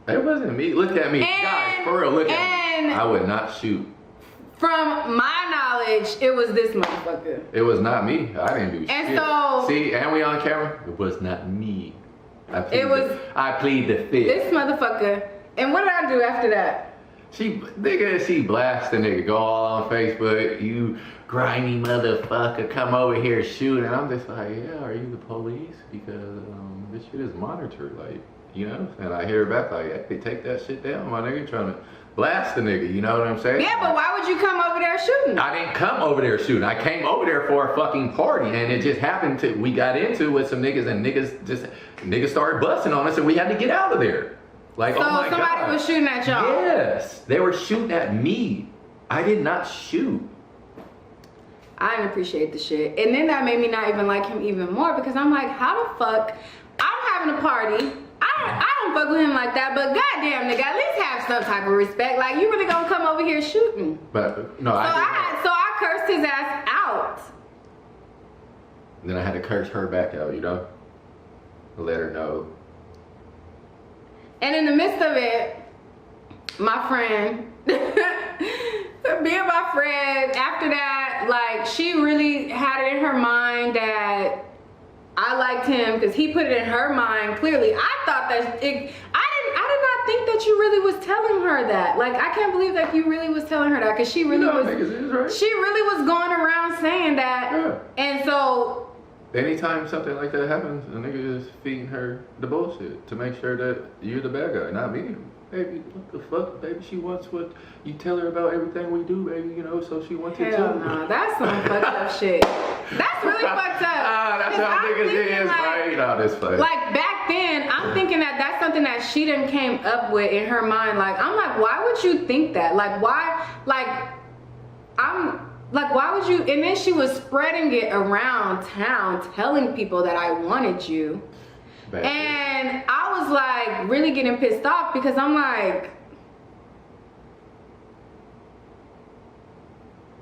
B: It wasn't me. Look at me. Guys, for real, look at me. I would not shoot.
A: From my knowledge, it was this motherfucker.
B: It was not me. I didn't do shit.
A: And so...
B: See, and we on camera? It was not me. I plead the fifth.
A: This motherfucker. And what did I do after that?
B: She blast the nigga, go all on Facebook, "You grimy motherfucker, come over here shoot." And I'm just like, yeah, are you the police? Because this shit is monitored, like, you know? And I hear her back like, hey, take that shit down, my nigga, trying to blast the nigga, you know what I'm saying?
A: Yeah, but why would you come over there shooting?
B: I didn't come over there shooting. I came over there for a fucking party, and it just happened we got into it with some niggas, and niggas started busting on us, and we had to get out of there. Like,
A: so
B: oh my God.
A: somebody was shooting at y'all?
B: Yes, they were shooting at me. I did not shoot.
A: I didn't appreciate the shit. And then that made me not even like him even more, because I'm like, how the fuck? I'm having a party. I don't fuck with him like that, but goddamn nigga, at least have some type of respect. Like, you really gonna come over here shooting?
B: But no,
A: so I cursed his ass out.
B: Then I had to curse her back out, you know? Let her know.
A: And in the midst of it, my friend, me and my friend, after that, like, she really had it in her mind that I liked him, because he put it in her mind clearly. I thought that I did not think that you really was telling her that. Like, I can't believe that you really was telling her that, because she really she really was going around saying that.
B: Yeah.
A: And so
B: anytime something like that happens, a nigga is feeding her the bullshit to make sure that you're the bad guy, not me. Baby, what the fuck, baby? She wants what you tell her about everything we do, baby, you know, so she wants it too.
A: Hell no, that's some fucked up shit. That's really fucked up.
B: That's how niggas is, right? No, this place.
A: Like, back then, I'm thinking that that's something that she done came up with in her mind. Like, I'm like, why would you think that? Like, why? Like, why would you? And then she was spreading it around town, telling people that I wanted you. Bad and I was like really getting pissed off, because I'm like,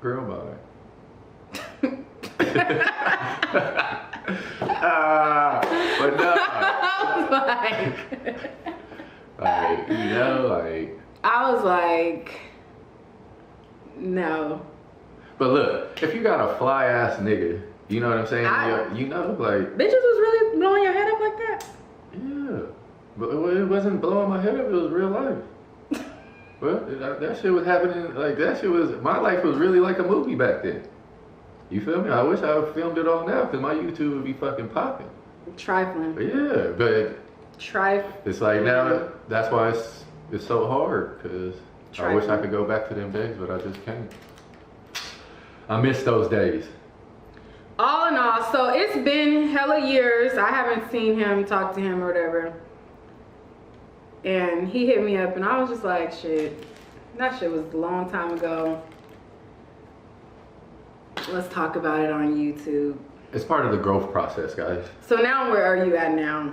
B: girl, bye. But no.
A: I was like
B: Like, you know, like.
A: I was like, no.
B: But look, if you got a fly ass nigga, you know what I'm saying? You know, like.
A: Bitches was really blowing your head up like that?
B: Yeah. But it wasn't blowing my head up, it was real life. Well, that shit was happening, like, that shit was, my life was really like a movie back then. You feel me? I wish I filmed it all now, because my YouTube would be fucking popping.
A: Trifling.
B: But yeah, but it's like now, that's why it's so hard, because I wish I could go back to them days, but I just can't. I miss those days.
A: All in all, so it's been hella years. I haven't seen him, talk to him or whatever. And he hit me up and I was just like, shit, that shit was a long time ago. Let's talk about it on YouTube.
B: It's part of the growth process, guys.
A: So now where are you at now?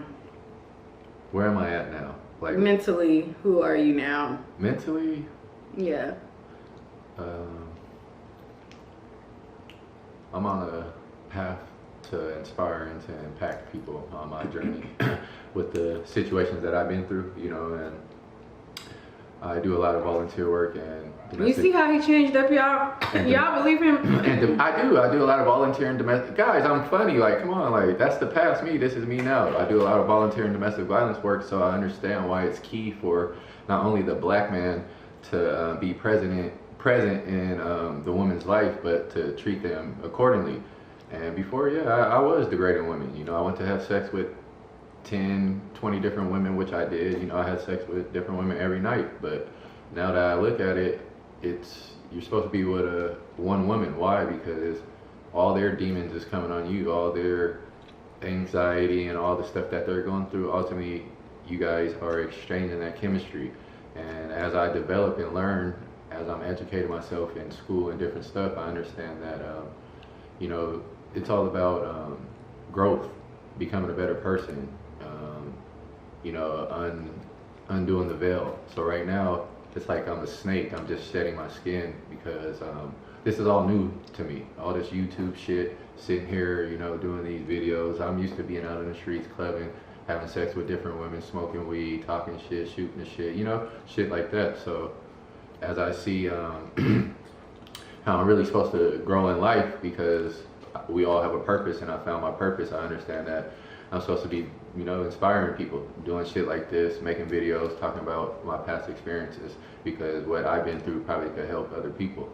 B: Where am I at now? Like
A: mentally, who are you now?
B: Mentally?
A: Yeah.
B: I'm on a path to inspire and to impact people on my journey with the situations that I've been through, you know, and I do a lot of volunteer work and domestic.
A: You see how he changed up, y'all? Y'all believe him?
B: And I do a lot of volunteer and domestic. Guys, I'm funny, like, come on, like, that's the past me, this is me now. I do a lot of volunteer and domestic violence work, so I understand why it's key for not only the black man to be present in the woman's life, but to treat them accordingly. And before, yeah, I was degrading women. You know, I went to have sex with 10, 20 different women, which I did. You know, I had sex with different women every night. But now that I look at it, you're supposed to be with one woman. Why? Because all their demons is coming on you, all their anxiety and all the stuff that they're going through. Ultimately, you guys are exchanging that chemistry. And as I develop and learn, as I'm educating myself in school and different stuff, I understand that, you know, it's all about growth, becoming a better person, you know, undoing the veil. So right now, it's like I'm a snake. I'm just shedding my skin because this is all new to me. All this YouTube shit, sitting here, you know, doing these videos. I'm used to being out in the streets, clubbing, having sex with different women, smoking weed, talking shit, shooting the shit, you know, shit like that. So as I see how I'm really supposed to grow in life, because we all have a purpose, and I found my purpose. I understand that I'm supposed to be, you know, inspiring people, doing shit like this, making videos, talking about my past experiences, because what I've been through probably could help other people.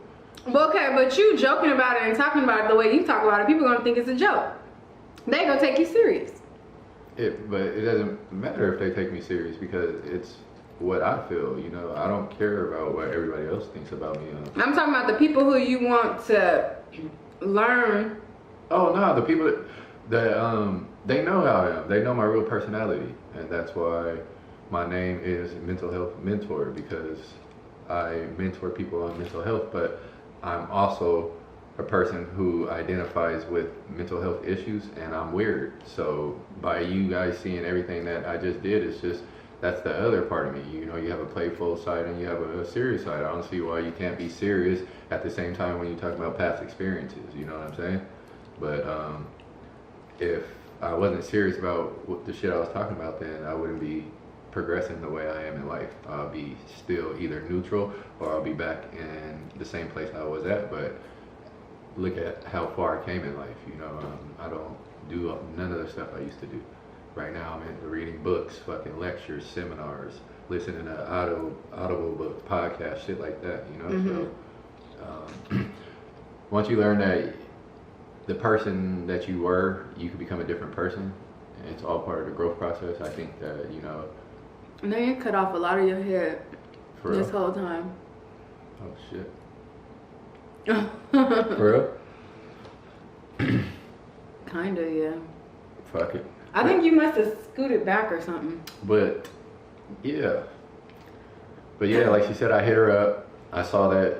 A: Well, okay, but you joking about it and talking about it the way you talk about it, people gonna think it's a joke. They gonna take you serious.
B: But it doesn't matter if they take me serious, because it's what I feel, you know. I don't care about what everybody else thinks about me.
A: I'm talking about the people who you want to learn.
B: Oh no, the people that they know how I am. They know my real personality, and that's why my name is Mental Health Mentor, because I mentor people on mental health, but I'm also a person who identifies with mental health issues, and I'm weird. So by you guys seeing everything that I just did, it's just, that's the other part of me. You know, you have a playful side and you have a serious side. I don't see why you can't be serious at the same time when you talk about past experiences, you know what I'm saying? But if I wasn't serious about what the shit I was talking about, then I wouldn't be progressing the way I am in life. I'll be still either neutral, or I'll be back in the same place I was at. But look at how far I came in life, you know. I don't do none of the stuff I used to do. Right now I'm into reading books, fucking lectures, seminars, listening to audible book, podcasts, shit like that, you know. Mm-hmm. So once you learn that the person that you were, you could become a different person, and it's all part of the growth process. I think that, you know.
A: And then you cut off a lot of your hair this whole time.
B: Oh shit. For real?
A: Kinda, yeah.
B: Fuck it.
A: I think you must have scooted back or something.
B: But yeah, like she said, I hit her up. I saw that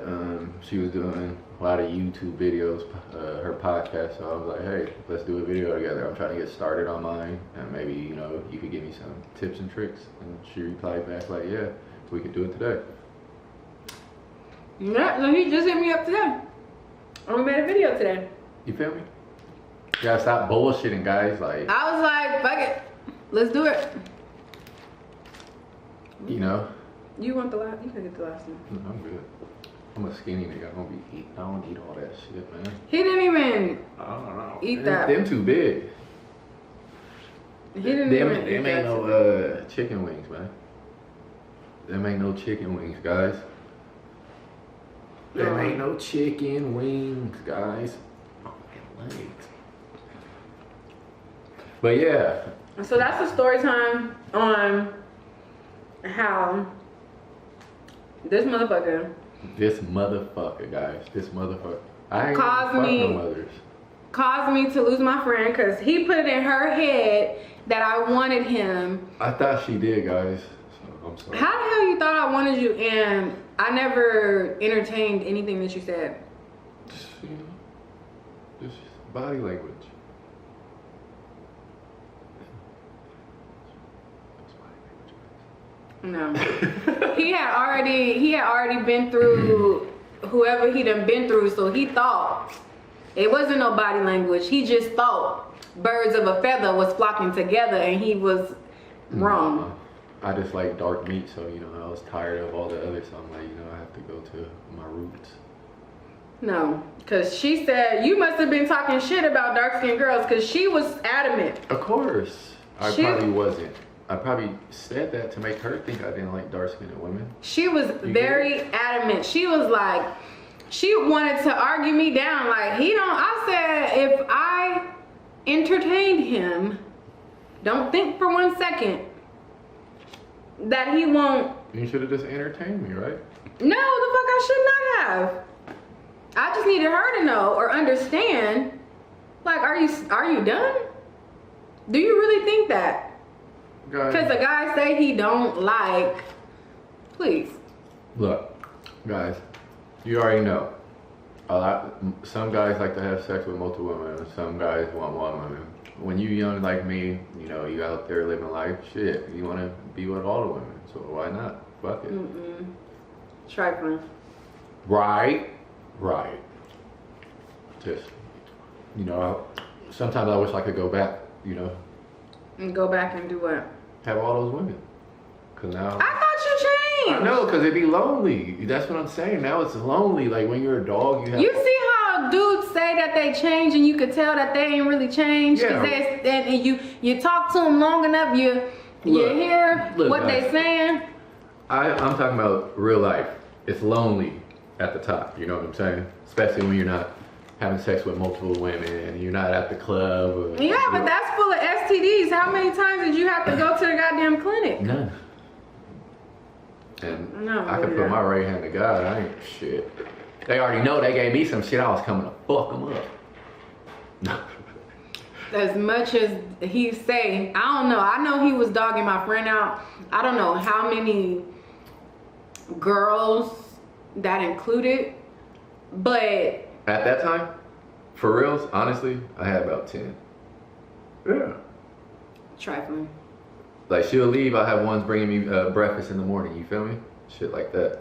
B: she was doing a lot of YouTube videos, her podcast. So I was like, hey, let's do a video together. I'm trying to get started on mine, and maybe, you know, you could give me some tips and tricks. And she replied back like, yeah, we could do it today.
A: Yeah, so he just hit me up today. And we made a video today.
B: You feel me? You gotta stop bullshitting, guys. Like,
A: I was like, fuck it, let's do it.
B: You know?
A: You want the last? You can get the last one.
B: No, I'm good. I'm a skinny nigga. I don't eat all that shit, man.
A: He didn't even
B: I don't know.
A: eat that.
B: Them too big.
A: He didn't even eat
B: Them
A: that
B: ain't no chicken wings, man. Them ain't no chicken wings, guys. Them ain't no chicken wings, guys. Oh, my legs. But yeah.
A: So that's the story time on how this motherfucker
B: guys. This motherfucker. I ain't
A: caused
B: fuck no mothers.
A: caused me to lose my friend because he put it in her head that I wanted him.
B: I thought she did, guys. So I'm sorry.
A: How the hell you thought I wanted you and I never entertained anything that you said?
B: Just, just body language.
A: No. he had already been through whoever he done been through, so he thought it wasn't no body language. He just thought birds of a feather was flocking together and he was wrong.
B: I just like dark meat, so I was tired of all the others, so I'm like, I have to go to my roots.
A: No, because she said you must have been talking shit about dark-skinned girls because she was adamant.
B: Of course. I probably wasn't. I probably said that to make her think I didn't like dark-skinned women.
A: She was very adamant. She was like, she wanted to argue me down. Like, I said, if I entertained him, don't think for 1 second that he won't.
B: You should have just entertained me, right?
A: No, the fuck I should not have. I just needed her to know or understand. Like, are you done? Do you really think that? Because a guy say he don't like, please.
B: Look, guys, you already know. Some guys like to have sex with multiple women. Some guys want one woman. When you young like me, you out there living life, shit, you want to be with all the women. So why not? Fuck it.
A: Trifling.
B: Right. Just, sometimes I wish I could go back,
A: And go back and do what?
B: have all those women. Cause now.
A: I thought you changed.
B: I know, cause it'd be lonely. That's what I'm saying. Now it's lonely. Like when you're a dog,
A: You see how dudes say that they change and you could tell that they ain't really changed?
B: Yeah.
A: And you talk to them long enough, you hear what
B: guys,
A: they saying.
B: I'm talking about real life. It's lonely at the top. You know what I'm saying? Especially when you're not having sex with multiple women and you're not at the club.
A: Yeah, but that's full of STDs. How many times did you have to go to the goddamn clinic?
B: None. And
A: No,
B: I could put my right hand to God. I ain't shit. They already know they gave me some shit. I was coming to fuck them up. No.
A: As much as he say, I don't know. I know he was dogging my friend out. I don't know how many girls that included, but
B: At that time, for reals, honestly, I had about 10. Yeah.
A: trifling.
B: Like she'll leave, I'll have ones bringing me breakfast in the morning, you feel me? Shit like that.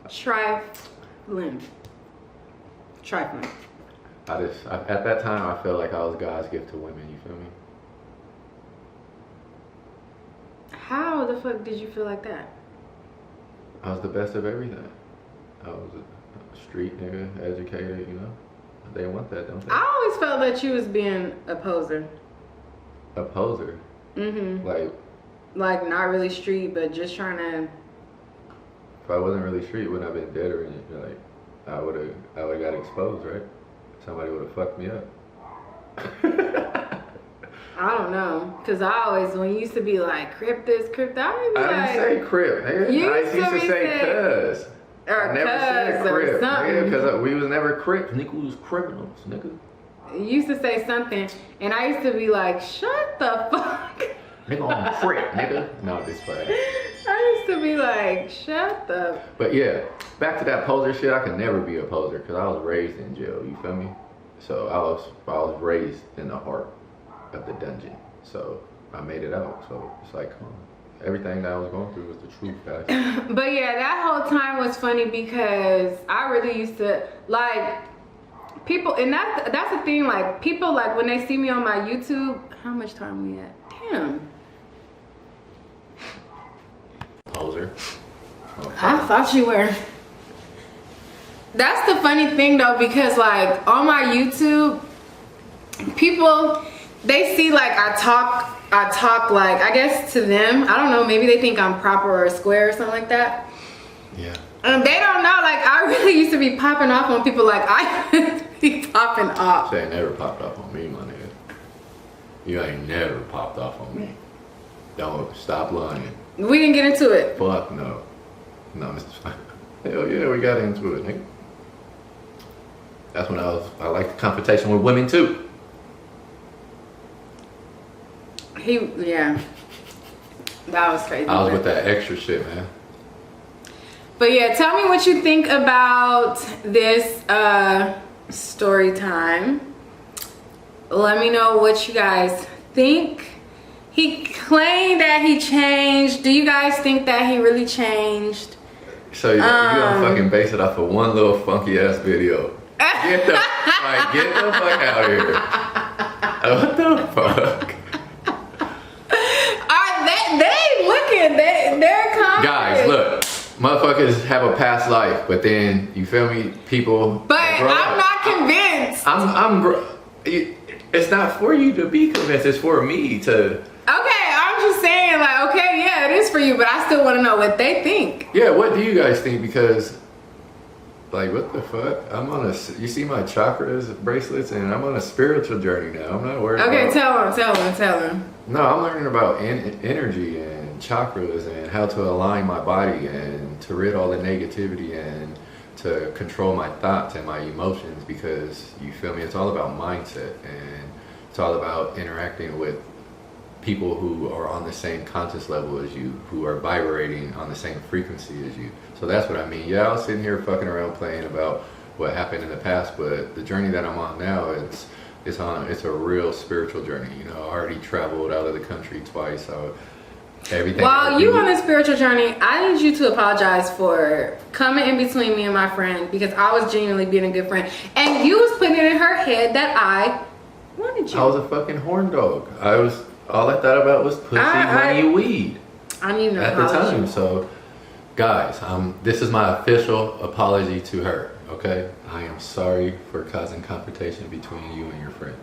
A: Trifling.
B: At that time, I felt like I was God's gift to women, you feel me?
A: How the fuck did you feel like that?
B: I was the best of everything. I was a street nigga, educated, They want that, don't they?
A: I always felt that you was being a poser.
B: A poser.
A: Mm-hmm.
B: Like
A: not really street, but just trying to.
B: if I wasn't really street, wouldn't have been dead or anything. Like I would have got exposed, right? Somebody would have fucked me up.
A: I don't know, cause I always when you used to be like Crip this, Crip that.
B: I didn't say Crip, nigga. I used to say cuz.
A: Or
B: I never said
A: cuz or
B: Crip,
A: something.
B: nigga, because we was never Crips. Nigga, we was criminals, nigga.
A: You used to say something, and I used to be like, shut the fuck.
B: Nigga, I'm Crip, nigga. No, this play.
A: I used to be like, shut the.
B: But yeah, back to that poser shit. I could never be a poser because I was raised in jail. You feel me? So I was raised in the heart of the dungeon. So I made it out. So it's like, come on. Everything that I was going through was the truth, guys.
A: But yeah, that whole time was funny because I really used to like people, and that's the thing. Like people, like when they see me on my YouTube. How much time we at? Damn.
B: Poser.
A: I thought you were. That's the funny thing though, because like on my YouTube, people, they see like I talk like, I guess to them, I don't know, maybe they think I'm proper or square or something like that.
B: Yeah.
A: And they don't know, like I really used to be popping off on people, like I be popping off.
B: She ain't never popped off on me, my nigga. You ain't never popped off on me. Don't stop lying.
A: We didn't get into it.
B: Fuck no. No, it's fine. Hell yeah, we got into it, nigga. That's when I like the confrontation with women too.
A: Yeah. That was crazy.
B: I was with that extra shit, man.
A: But yeah, tell me what you think about this story time. Let me know what you guys think. He claimed that he changed. Do you guys think that he really changed?
B: So you gonna fucking base it off of one little funky ass video. Get the fuck out of here. What the fuck?
A: They looking, they're confident.
B: Guys, look. Motherfuckers have a past life, but then, you feel me, people.
A: But I'm not convinced.
B: It's not for you to be convinced, it's for me to.
A: Okay, I'm just saying, like, okay, yeah, it is for you, but I still want to know what they think.
B: Yeah, what do you guys think? Because, like, what the fuck? You see my chakras bracelets, and I'm on a spiritual journey now. I'm not worried about.
A: Okay, tell him.
B: No, I'm learning about energy and chakras and how to align my body and to rid all the negativity and to control my thoughts and my emotions, because you feel me, it's all about mindset, and it's all about interacting with people who are on the same conscious level as you, who are vibrating on the same frequency as you. So that's what I mean. Yeah, I was sitting here fucking around playing about what happened in the past, but the journey that I'm on now, it's a real spiritual journey. You know, I already traveled out of the country twice, so everything.
A: While you on a spiritual journey, I need you to apologize for coming in between me and my friend, because I was genuinely being a good friend, and you was putting it in her head that I wanted you.
B: I was a fucking horn dog. All I thought about was pussy, money, weed.
A: I need to
B: at the time. So, guys, this is my official apology to her. Okay, I am sorry for causing confrontation between you and your friend,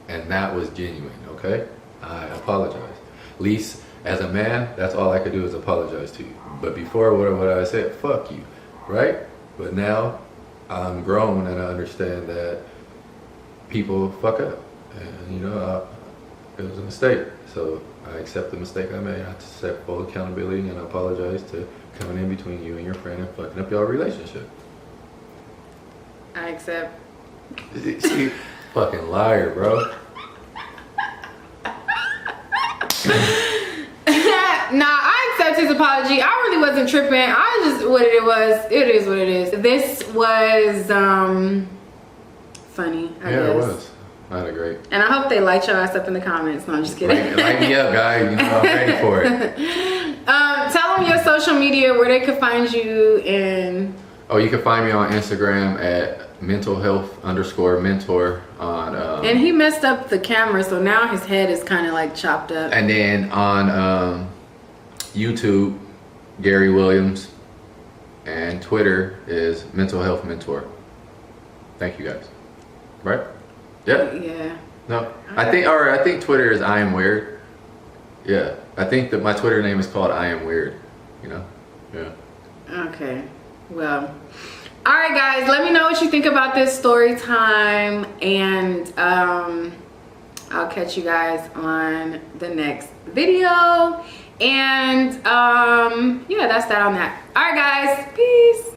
B: and that was genuine. Okay, I apologize. At least as a man, that's all I could do is apologize to you. But before, what I said, fuck you, right? But now I'm grown and I understand that people fuck up, and you know, it was a mistake. So I accept the mistake I made. I accept full accountability, and I apologize to coming in between you and your friend and fucking up your relationship.
A: I accept.
B: See, fucking liar, bro.
A: Nah, I accept his apology. I really wasn't tripping. I just what it was. It is what it is. This was funny, I guess.
B: It was. I had a great.
A: And I hope they light your ass up in the comments. No, I'm just kidding.
B: Light me up, guys. You know, I'm ready for it.
A: Tell them your social media, where they could find you, and.
B: Oh, you can find me on Instagram at mentalhealth_mentor on.
A: And he messed up the camera, so now his head is kind of like chopped up.
B: And then on YouTube, Gary Williams, and Twitter is Mental Health Mentor. Thank you guys. Right? Yeah.
A: Yeah.
B: No, I think Twitter is I Am Weird. Yeah, I think that my Twitter name is called I Am Weird. You know. Yeah.
A: Okay. Well, all right, guys, let me know what you think about this story time, and I'll catch you guys on the next video. And yeah, that's that on that. All right, guys, peace.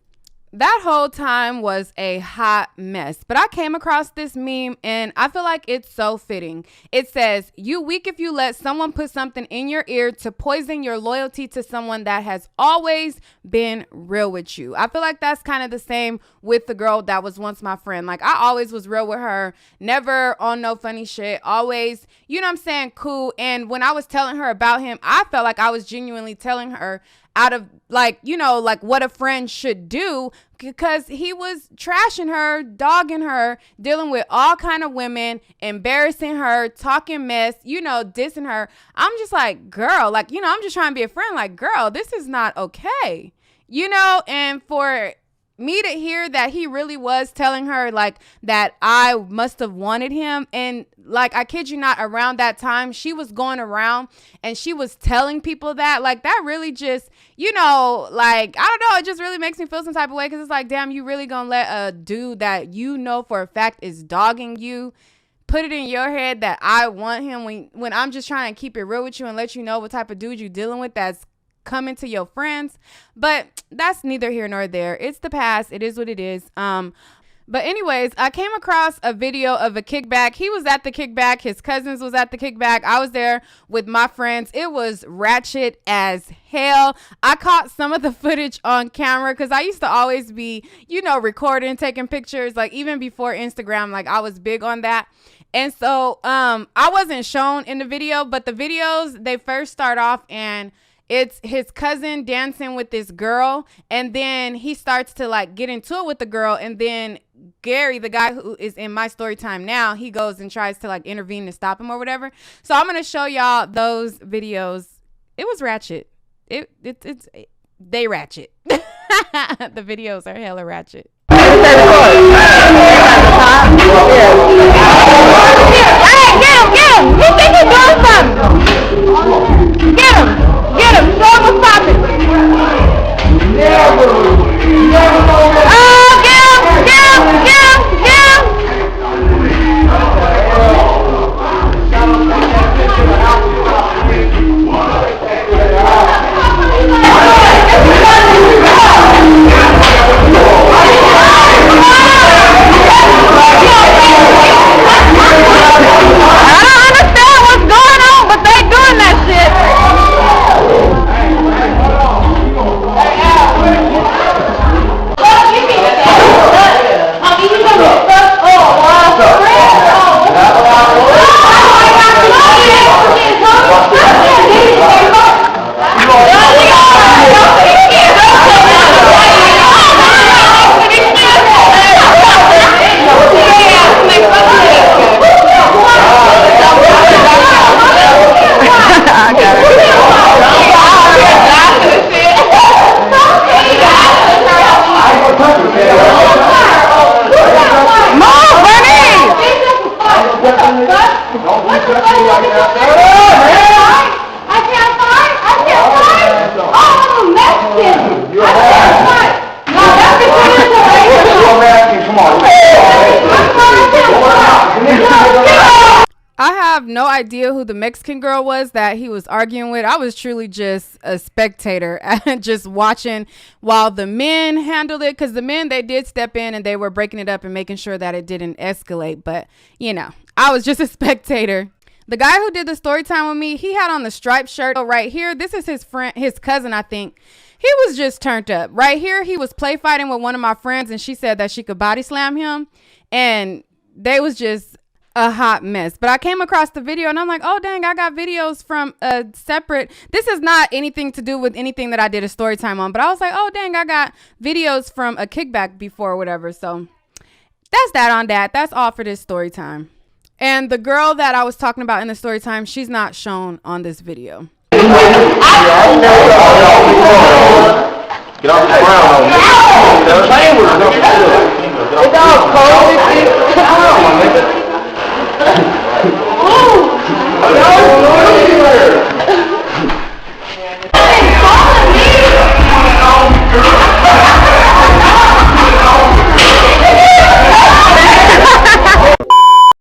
A: That whole time was a hot mess, but I came across this meme and I feel like it's so fitting. It says, "You weak if you let someone put something in your ear to poison your loyalty to someone that has always been real with you." I feel like that's kind of the same with the girl that was once my friend. Like, I always was real with her, never on no funny shit, always, you know what I'm saying, cool. And when I was telling her about him, I felt like I was genuinely telling her out of like, you know, like what a friend should do, because he was trashing her, dogging her, dealing with all kind of women, embarrassing her, talking mess, you know, dissing her. I'm just like, girl, like, you know, I'm just trying to be a friend. Like, girl, this is not okay, you know. And for me to hear that he really was telling her like that I must have wanted him, and like, I kid you not, around that time she was going around and she was telling people that, like, that really just, you know, like, I don't know, it just really makes me feel some type of way, because it's like, damn, you really gonna let a dude that you know for a fact is dogging you put it in your head that I want him, when I'm just trying to keep it real with you and let you know what type of dude you're dealing with that's coming to your friends. But that's neither here nor there. It's the past. It is what it is. But anyways, I came across a video of a kickback. He was at the kickback. His cousins was at the kickback. I was there with my friends. It was ratchet as hell. I caught some of the footage on camera because I used to always be, you know, recording, taking pictures, like even before Instagram, like I was big on that. And so I wasn't shown in the video, but the videos, they first start off and it's his cousin dancing with this girl, and then he starts to like get into it with the girl, and then Gary, the guy who is in my story time now, he goes and tries to like intervene to stop him or whatever. So I'm gonna show y'all those videos. It was ratchet. They ratchet. The videos are hella ratchet. Hey, get him! You think you're doing something? Get him! Get him! Show him what's poppin'! Oh, get him! Get him! Get him! Get him! I don't understand what's going on, but they doing that shit. I have no idea who the Mexican girl was that he was arguing with. I was truly just a spectator and just watching while the men handled it, because the men, they did step in and they were breaking it up and making sure that it didn't escalate. But, you know, I was just a spectator. The guy who did the story time with me, he had on the striped shirt right here. This is his friend, his cousin, I think. He was just turned up. Right here, he was play fighting with one of my friends, and she said that she could body slam him. And they was just a hot mess. But I came across the video and I'm like, oh dang, I got videos from a separate, this is not anything to do with anything that I did a story time on, but I was like, oh dang, I got videos from a kickback before or whatever. So that's that on that. That's all for this story time. And the girl that I was talking about in the story time, she's not shown on this video.
C: Get off the ground. It's all cold.